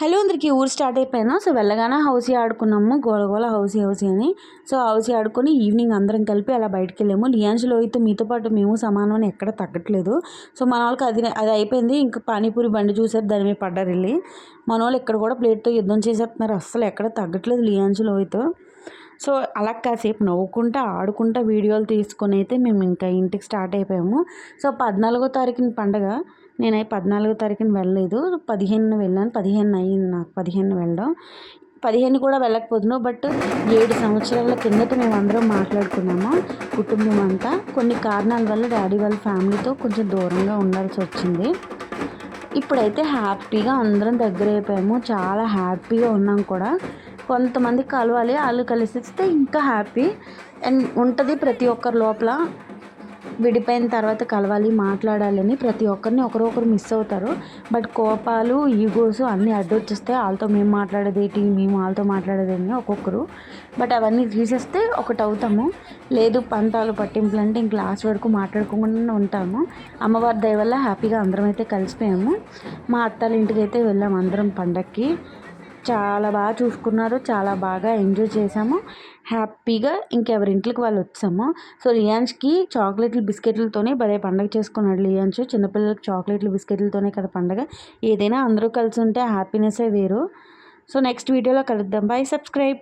Hello అందరికీ ఊరు start అయిపోయాను. సో వెళ్ళగానే హౌసీ ఆడుకున్నాము. గోల హౌసీ అని. సో హౌసీ ఆడుకొని ఈవినింగ్ అందరం కలిపి అలా బయటికి వెళ్ళాము. లియాన్స్ లోహిత్ మీతో పాటు మేము సమానం అని ఎక్కడ తగ్గట్లేదు. సో మన వాళ్ళకి అది అయిపోయింది. ఇంకా పానీపూరి బండి చూసారు, దాని మీద పడ్డారు వెళ్ళి. మన వాళ్ళు ఇక్కడ కూడా ప్లేట్తో యుద్ధం చేసేస్తున్నారు. అస్సలు ఎక్కడ తగ్గట్లేదు లియాన్స్ లోహిత్. సో అలా కాసేపు నవ్వుకుంటా ఆడుకుంటా వీడియోలు తీసుకొని అయితే మేము ఇంకా ఇంటికి స్టార్ట్ అయిపోయాము. సో 14వ తారీఖున పండగ. నేనైతే 14వ తారీఖున వెళ్ళలేదు, 15న వెళ్ళాను. 15 అయ్యింది నాకు 15 వెళ్ళడం. 15 కూడా వెళ్ళకపోతున్నాం. బట్ 7 సంవత్సరాల కిందట మేము అందరం మాట్లాడుకున్నాము కుటుంబం అంతా. కొన్ని కారణాల వల్ల డాడీ వాళ్ళ ఫ్యామిలీతో కొంచెం దూరంగా ఉండాల్సి వచ్చింది. ఇప్పుడైతే హ్యాపీగా అందరం దగ్గర అయిపోయాము. చాలా హ్యాపీగా ఉన్నాం కూడా. కొంతమంది కలవాలి, వాళ్ళు కలిసిస్తే ఇంకా హ్యాపీ అండ్ ఉంటుంది ప్రతి ఒక్కరి లోపల. విడిపోయిన తర్వాత కలవాలి, మాట్లాడాలని ప్రతి ఒక్కరిని ఒకరొకరు మిస్ అవుతారు. బట్ కోపాలు, ఈగోస్ అన్నీ అడ్డొచ్చేస్తే వాళ్ళతో మేము మాట్లాడేదేంటి, మేము వాళ్ళతో మాట్లాడేదేంటి ఒక్కొక్కరు. బట్ అవన్నీ తీసేస్తే ఒకటి అవుతాము. లేదు పంతాలు పట్టింపులు అంటే ఇంక లాస్ట్ వరకు మాట్లాడుకోకుండా ఉంటాము. అమ్మవారి దయ వల్ల హ్యాపీగా అందరం అయితే కలిసిపోయాము. మా అత్తాల ఇంటికి అయితే వెళ్ళాము అందరం పండక్కి. చాలా బాగా చూసుకున్నారు, చాలా బాగా ఎంజాయ్ చేసాము. హ్యాపీగా ఇంకెవరింట్లోకి వాళ్ళు వచ్చాము. సో లియాన్స్కి చాక్లెట్లు బిస్కెట్లతోనే భలే పండగ చేసుకున్నాడు లియాన్స్. చిన్నపిల్లలకి చాక్లెట్లు బిస్కెట్లతోనే కదా పండగ. ఏదైనా అందరూ కలిసి ఉంటే హ్యాపీనెస్సే వేరు. సో నెక్స్ట్ వీడియోలో కలుద్దాం. By, subscribe.